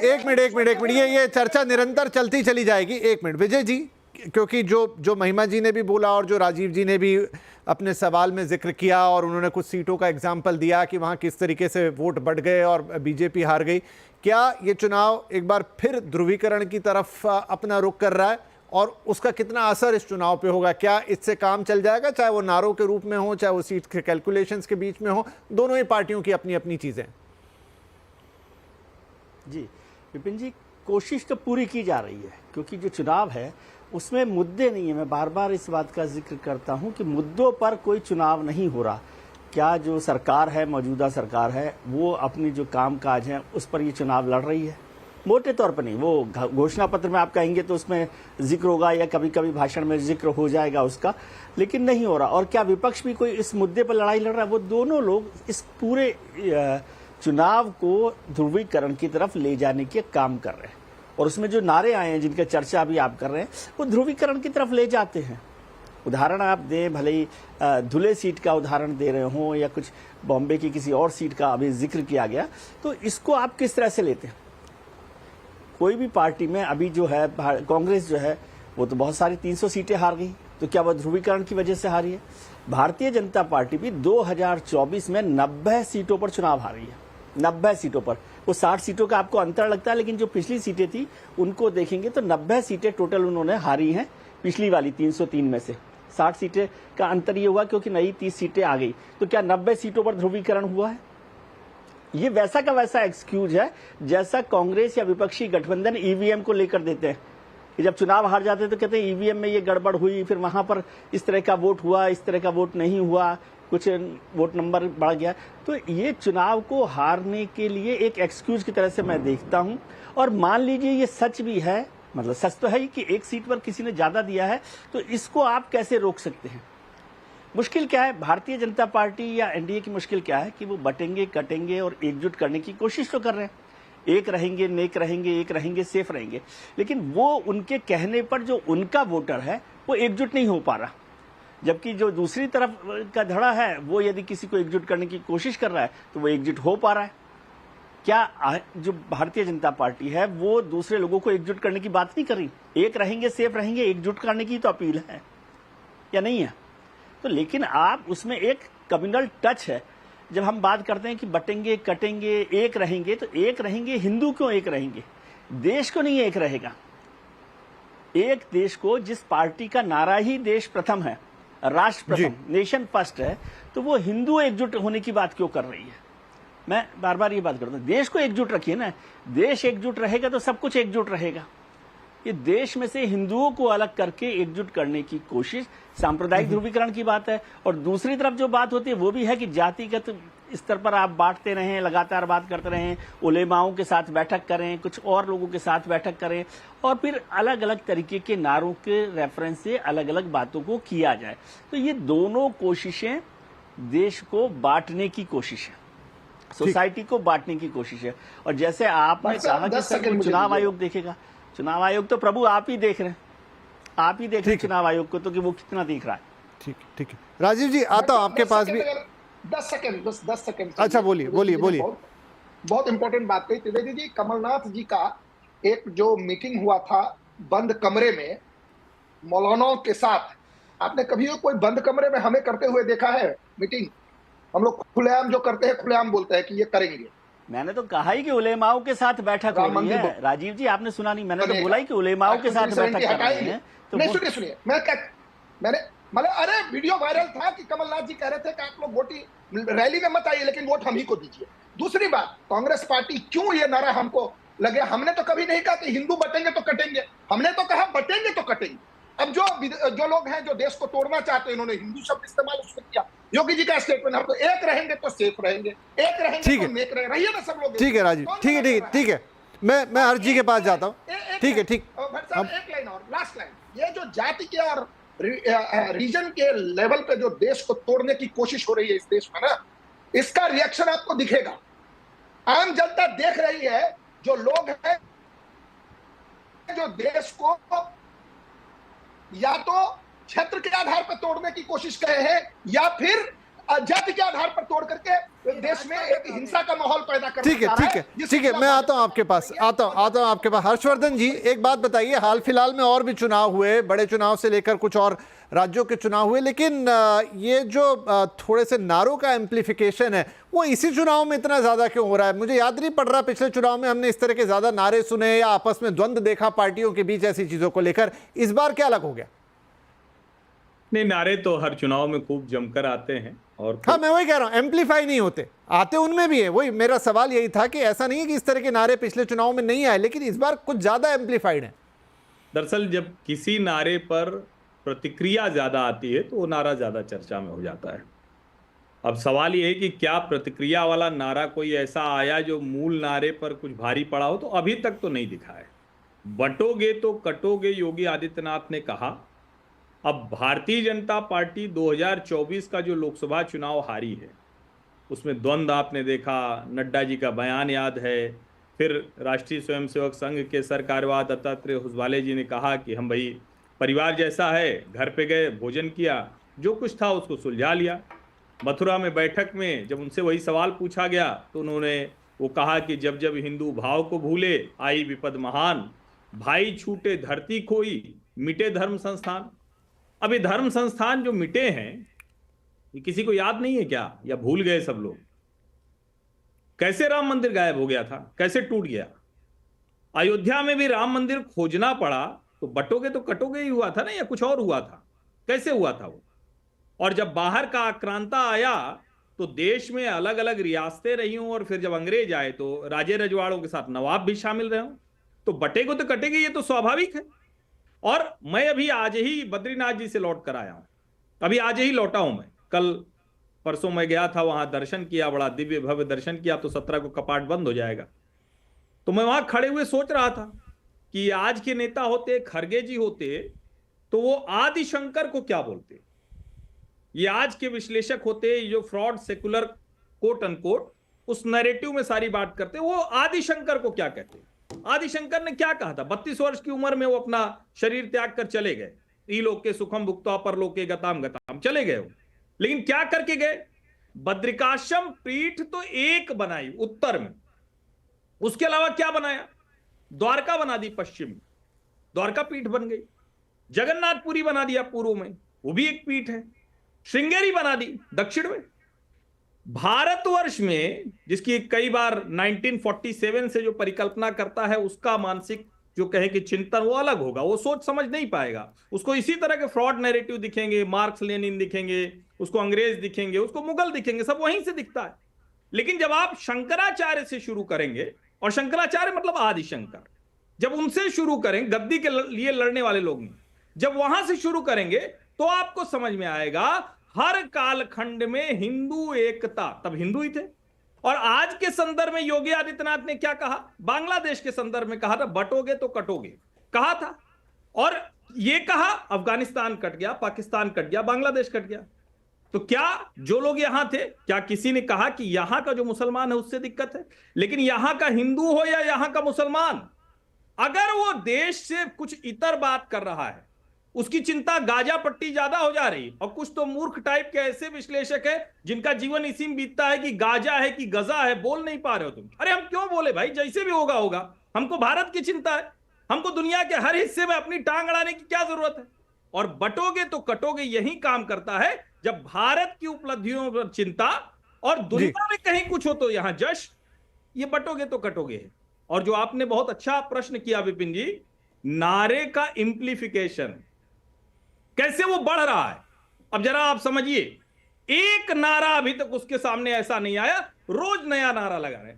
एक मिनट, ये चर्चा निरंतर चलती चली जाएगी। एक मिनट विजय जी, क्योंकि जो महिमा जी ने भी बोला और जो राजीव जी ने भी अपने सवाल में जिक्र किया और उन्होंने कुछ सीटों का एग्जाम्पल दिया कि वहां किस तरीके से वोट बढ़ गए और बीजेपी हार गई, क्या ये चुनाव एक बार फिर ध्रुवीकरण की तरफ अपना रुख कर रहा है और उसका कितना असर इस चुनाव पे होगा? क्या इससे काम चल जाएगा, चाहे वो नारों के रूप में हो, चाहे वो सीट के कैलकुलेशंस के बीच में हो? दोनों ही पार्टियों की अपनी अपनी चीजें। जी विपिन जी, कोशिश तो पूरी की जा रही है, क्योंकि जो चुनाव है उसमें मुद्दे नहीं है। मैं बार बार इस बात का जिक्र करता हूं कि मुद्दों पर कोई चुनाव नहीं हो रहा। क्या जो सरकार है, मौजूदा सरकार है, वो अपनी जो काम काज है उस पर ये चुनाव लड़ रही है? मोटे तौर पर नहीं। वो घोषणा पत्र में आप कहेंगे तो उसमें जिक्र होगा या कभी कभी भाषण में जिक्र हो जाएगा उसका, लेकिन नहीं हो रहा। और क्या विपक्ष भी कोई इस मुद्दे पर लड़ाई लड़ रहा है? वो दोनों लोग इस पूरे चुनाव को ध्रुवीकरण की तरफ ले जाने के काम कर रहे हैं, और उसमें जो नारे आए हैं जिनका चर्चा अभी आप कर रहे हैं वो ध्रुवीकरण की तरफ ले जाते हैं। उदाहरण आप दें, भले ही धुले सीट का उदाहरण दे रहे हों या कुछ बॉम्बे की किसी और सीट का अभी जिक्र किया गया, तो इसको आप किस तरह से लेते हैं? कोई भी पार्टी में अभी जो है कांग्रेस जो है वो तो बहुत सारी 300 सीटें हार गई, तो क्या वह ध्रुवीकरण की वजह से हारी है? भारतीय जनता पार्टी भी 2024 में 90 सीटों पर चुनाव हारी है। 90 सीटों पर। वो 60 सीटों का आपको अंतर लगता है, लेकिन जो पिछली सीटें थी उनको देखेंगे तो 90 सीटें टोटल उन्होंने हारी हैं पिछली वाली 303 में से। 60 सीटें का अंतर ये हुआ क्योंकि नई 30 सीटें आ गई। तो क्या 90 सीटों पर ध्रुवीकरण हुआ है? ये वैसा का वैसा एक्सक्यूज है जैसा कांग्रेस या विपक्षी गठबंधन ईवीएम को लेकर देते हैं कि जब चुनाव हार जाते हैं तो कहते हैं ईवीएम में ये गड़बड़ हुई, फिर वहां पर इस तरह का वोट हुआ, इस तरह का वोट नहीं हुआ, कुछ वोट नंबर बढ़ गया। तो ये चुनाव को हारने के लिए एक एक्सक्यूज की तरह से मैं देखता हूं। और मान लीजिए ये सच भी है, मतलब सच तो है ही कि एक सीट पर किसी ने ज्यादा दिया है, तो इसको आप कैसे रोक सकते हैं? मुश्किल क्या है? भारतीय जनता पार्टी या एनडीए की मुश्किल क्या है कि वो बटेंगे, कटेंगे और एकजुट करने की कोशिश तो कर रहे हैं। एक रहेंगे, नेक रहेंगे, एक रहेंगे, सेफ रहेंगे, लेकिन वो उनके कहने पर जो उनका वोटर है वो एकजुट नहीं हो पा रहा। जबकि जो दूसरी तरफ का धड़ा है वो यदि किसी को एकजुट करने की कोशिश कर रहा है तो वो एकजुट हो पा रहा है। क्या जो भारतीय जनता पार्टी है वो दूसरे लोगों को एकजुट करने की बात नहीं कर रही? एक रहेंगे, सेफ रहेंगे, एकजुट करने की तो अपील है या नहीं है? तो लेकिन आप उसमें एक कम्युनल टच है। जब हम बात करते हैं कि बटेंगे, कटेंगे, एक रहेंगे, तो एक रहेंगे, हिंदू क्यों एक रहेंगे? देश को नहीं एक रहेगा। एक देश को, जिस पार्टी का नारा ही देश प्रथम है, राष्ट्र प्रथम, नेशन फर्स्ट है, तो वो हिंदू एकजुट होने की बात क्यों कर रही है? मैं बार बार ये बात करता हूं, देश को एकजुट रखिए ना। देश एकजुट रहेगा तो सब कुछ एकजुट रहेगा। ये देश में से हिंदुओं को अलग करके एकजुट करने की कोशिश सांप्रदायिक ध्रुवीकरण की बात है। और दूसरी तरफ जो बात होती है वो भी है कि जातिगत स्तर पर आप बांटते रहें, लगातार बात करते रहें, उलेमाओं के साथ बैठक करें, कुछ और लोगों के साथ बैठक करें, और फिर अलग अलग तरीके के नारों के रेफरेंस से अलग अलग बातों को किया जाए। तो ये दोनों कोशिशें देश को बांटने की कोशिश है, सोसाइटी को बांटने की कोशिश है। और जैसे आपने कहा कि सर चुनाव आयोग देखेगा, चुनाव आयोग तो प्रभु आप ही देख रहे हैं, आप ही देख रहे हैं चुनाव आयोग को, तो कि वो कितना देख रहा है। ठीक है राजीव जी, आता हूं आपके पास भी। 10 सेकंड। अच्छा बोलिए। बहुत इंपॉर्टेंट बात कही त्रिवेदी जी। कमलनाथ जी का एक जो मीटिंग हुआ था बंद कमरे में मौलानाओं के साथ, आपने कभी कोई बंद कमरे में हमें करते हुए देखा है मीटिंग? हम लोग खुलेआम जो करते हैं, खुलेआम बोलते हैं कि ये करेंगे। मैंने तो कहा ही कि उलेमाओं के साथ बैठक हो रही है। राजीव जी आपने सुना नहीं? मैंने तो बोला ही कि उलेमाओं के साथ बैठक कर रहे हैं। तो नहीं, सुनिए मैंने मतलब अरे वीडियो वायरल था कि कमलनाथ जी कह रहे थे कि आप लोग वोटिंग रैली में मत आइए, लेकिन वोट हम ही को दीजिए। दूसरी बात, कांग्रेस पार्टी क्यों ये नारा हमको लगे? हमने तो कभी नहीं कहा कि हिंदू बटेंगे तो कटेंगे, हमने तो कहा बटेंगे तो कटेंगे। अब जो लोग हैं जो देश को तोड़ना चाहते हैं, इन्होंने हिंदू शब्द इस्तेमाल उसमें किया। योगी जी का स्टेटमेंट, हम तो एक रहेंगे तो सेफ रहेंगे, एक रहेंगे तो नेक रहेंगे, रहिए ना सब लोग। ठीक है राजीव, ठीक है। मैं हर जी के पास जाता हूँ। ठीक है, ठीक। एक लाइन और, लास्ट लाइन। ये जो जाति के और रीजन के लेवल पे जो देश को तोड़ने की कोशिश हो रही है इस देश में ना, इसका रिएक्शन आपको दिखेगा। आम जनता देख रही है, जो लोग हैं जो देश को या तो क्षेत्र के आधार पर तोड़ने की कोशिश कर रहे हैं या फिर जाति के आधार पर तोड़ करके देश में एक हिंसा का माहौल पैदा करना ठीक है, चाह रहा ठीक है, जिसके ठीक है, मैं खिलाफ आता हूं आपके पास, आता हूं आपके पास। हर्षवर्धन जी, एक बात बताइए, हाल फिलहाल में और भी चुनाव हुए, बड़े चुनाव से लेकर कुछ और राज्यों के चुनाव हुए, लेकिन ये जो थोड़े से नारों का एम्प्लीफिकेशन है वो इसी चुनाव में इतना ज्यादा क्यों हो रहा है? मुझे याद नहीं पड़ रहा पिछले चुनाव में हमने इस तरह के ज्यादा नारे सुने या आपस में द्वंद्व देखा पार्टियों के बीच ऐसी चीजों को लेकर। इस बार क्या अलग हो गया? नहीं, नारे तो हर चुनाव में खूब जमकर आते हैं और हाँ, मैं वही कह रहा हूं, एम्प्लीफाई नहीं होते, आते उनमें भी है। वही मेरा सवाल यही था कि ऐसा नहीं है कि इस तरह के नारे पिछले चुनाव में नहीं आए, लेकिन इस बार कुछ ज्यादा एम्प्लीफाइड है। दरअसल जब किसी नारे पर प्रतिक्रिया ज्यादा आती है तो वो नारा ज्यादा चर्चा में हो जाता है। अब सवाल ये है कि क्या प्रतिक्रिया वाला नारा कोई ऐसा आया जो मूल नारे पर कुछ भारी पड़ा हो? तो अभी तक तो नहीं दिखा है। बंटोगे तो कटोगे, योगी आदित्यनाथ ने कहा। अब भारतीय जनता पार्टी 2024 का जो लोकसभा चुनाव हारी है उसमें द्वंद्व आपने देखा, नड्डा जी का बयान याद है, फिर राष्ट्रीय स्वयंसेवक संघ के सरकारवाह दत्तात्रेय हुजवाले जी ने कहा कि हम भाई परिवार जैसा है, घर पे गए, भोजन किया, जो कुछ था उसको सुलझा लिया। मथुरा में बैठक में जब उनसे वही सवाल पूछा गया तो उन्होंने वो कहा कि जब जब हिंदू भाव को भूले आई विपद महान, भाई छूटे धरती खोई, मिटे धर्म संस्थान। अब ये धर्म संस्थान जो मिटे हैं ये किसी को याद नहीं है क्या, या भूल गए सब लोग? कैसे राम मंदिर गायब हो गया था, कैसे टूट गया? अयोध्या में भी राम मंदिर खोजना पड़ा तो बटोगे तो कटोगे ही हुआ था ना, या कुछ और हुआ था? कैसे हुआ था वो? और जब बाहर का आक्रांता आया तो देश में अलग अलग रियासतें रही हूं, और फिर जब अंग्रेज आए तो राजे रजवाड़ों के साथ नवाब भी शामिल रहे हों, तो बटेगो तो कटेगी, ये तो स्वाभाविक है। और मैं अभी आज ही बद्रीनाथ जी से लौट कर आया हूं, अभी आज ही लौटा हूं मैं। कल परसों मैं गया था, वहां दर्शन किया, बड़ा दिव्य भव्य दर्शन किया। तो 17 को कपाट बंद हो जाएगा। तो मैं वहां खड़े हुए सोच रहा था कि आज के नेता होते, खरगे जी होते, तो वो आदि शंकर को क्या बोलते? ये आज के विश्लेषक होते, जो फ्रॉड सेकुलर कोट अनकोट उस नैरेटिव में सारी बात करते, वो आदि शंकर को क्या कहते? आदि शंकर ने क्या कहा था? 32 वर्ष की उम्र में वो अपना शरीर त्याग कर चले गए। इलोक के सुखम भुक्त्वा परलोके गताम गताम, चले गए वो। लेकिन क्या करके गए? बद्रिकाश्रम पीठ तो एक बनाई उत्तर में, उसके अलावा क्या बनाया? द्वारका बना दी पश्चिम में, द्वारका पीठ बन गई। जगन्नाथपुरी बना दिया पूर्व में, वो भी एक पीठ है। श्रृंगेरी बना दी दक्षिण में। भारतवर्ष में, जिसकी कई बार 1947 से जो परिकल्पना करता है, उसका मानसिक जो कहे कि चिंतन वो अलग होगा, वो सोच समझ नहीं पाएगा। उसको इसी तरह के फ्रॉड नैरेटिव दिखेंगे, मार्क्स लेनिन दिखेंगे, उसको अंग्रेज दिखेंगे, उसको मुगल दिखेंगे, सब वहीं से दिखता है। लेकिन जब आप शंकराचार्य से शुरू करेंगे, और शंकराचार्य मतलब आदिशंकर, जब उनसे शुरू करेंगे, गद्दी के लिए लड़ने वाले लोग नहीं, जब वहां से शुरू करेंगे तो आपको समझ में आएगा हर कालखंड में हिंदू एकता, तब हिंदू ही थे। और आज के संदर्भ में योगी आदित्यनाथ ने क्या कहा? बांग्लादेश के संदर्भ में कहा था बटोगे तो कटोगे, कहा था। और यह कहा अफगानिस्तान कट गया, पाकिस्तान कट गया, बांग्लादेश कट गया। तो क्या जो लोग यहां थे, क्या किसी ने कहा कि यहां का जो मुसलमान है उससे दिक्कत है? लेकिन यहां का हिंदू हो या यहां का मुसलमान, अगर वो देश से कुछ इतर बात कर रहा है, उसकी चिंता गाजा पट्टी ज्यादा हो जा रही। और कुछ तो मूर्ख टाइप के ऐसे विश्लेषक है जिनका जीवन इसी में बीतता है कि गाजा है कि गजा है, बोल नहीं पा रहे हो तुम। अरे हम क्यों बोले भाई, जैसे भी होगा होगा। हमको भारत की चिंता है, हमको दुनिया के हर हिस्से में अपनी टांग अड़ाने की क्या जरूरत है? और बटोगे तो कटोगे यही काम करता है, जब भारत की उपलब्धियों पर चिंता और दुनिया में कहीं कुछ हो तो यहां जश्न, ये बटोगे तो कटोगे है। और जो आपने बहुत अच्छा प्रश्न किया विपिन जी, नारे का इंप्लीफिकेशन कैसे वो बढ़ रहा है, अब जरा आप समझिए। एक नारा अभी तक उसके सामने ऐसा नहीं आया, रोज नया नारा लगा रहे।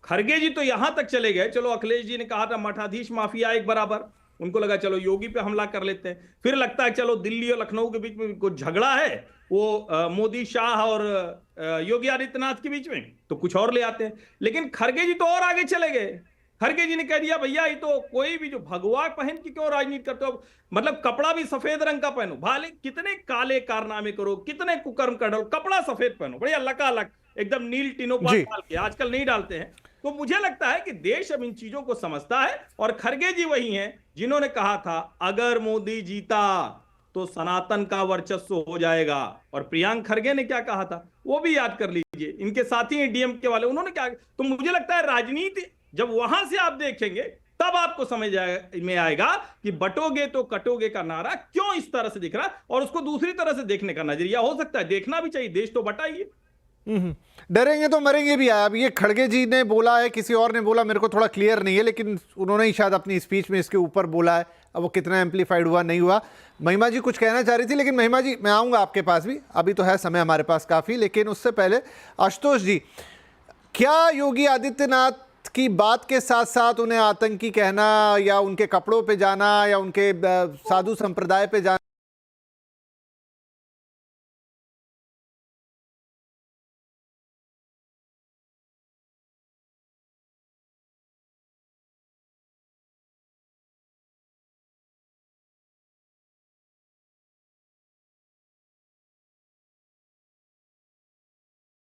खरगे जी तो यहां तक चले गए, चलो अखिलेश जी ने कहा था मठाधीश माफिया एक बराबर, उनको लगा चलो योगी पे हमला कर लेते हैं। फिर लगता है चलो दिल्ली और लखनऊ के बीच में कुछ झगड़ा है, वो मोदी शाह और योगी आदित्यनाथ के बीच में, तो कुछ और ले आते हैं। लेकिन खरगे जी तो और आगे चले गए। खरगे जी ने कह दिया भैया ये तो कोई भी जो भगवा पहन के क्यों राजनीति करते हो, मतलब कपड़ा भी सफेद रंग का पहनो, भाले कितने काले कारनामे करो, कितने कुकर्म कर डालो, कपड़ा सफेद पहनो, बढ़िया लकालक एकदम नील टिनो डाल के। आजकल नहीं डालते हैं। तो मुझे लगता है कि देश अब इन चीजों को समझता है। और खरगे जी वही हैं जिन्होंने कहा था अगर मोदी जीता तो सनातन का वर्चस्व हो जाएगा। और प्रियांक खरगे ने क्या कहा था वो भी याद कर लीजिए, इनके साथी हैं डीएमके वाले, उन्होंने क्या। तो मुझे लगता है राजनीति जब वहां से आप देखेंगे तब आपको समझ में आएगा कि बटोगे तो कटोगे का नारा क्यों इस तरह से दिख रहा है, और उसको दूसरी तरह से देखने का नजरिया हो सकता है, देखना भी चाहिए, देश तो बटा ही है। डरेंगे तो मरेंगे भी आया। अब ये खड़गे जी ने बोला है, किसी और ने बोला, मेरे को थोड़ा क्लियर नहीं है, लेकिन उन्होंने ही शायद अपनी स्पीच में इसके ऊपर बोला है। अब वो कितना एम्पलीफाइड हुआ नहीं हुआ। महिमा जी कुछ कहना चाह रही थी, लेकिन महिमा जी मैं आऊंगा आपके पास भी, अभी तो है समय हमारे पास काफी, लेकिन उससे पहले आशुतोष जी, क्या योगी आदित्यनाथ की बात के साथ साथ उन्हें आतंकी कहना या उनके कपड़ों पे जाना या उनके साधु संप्रदाय पे जाना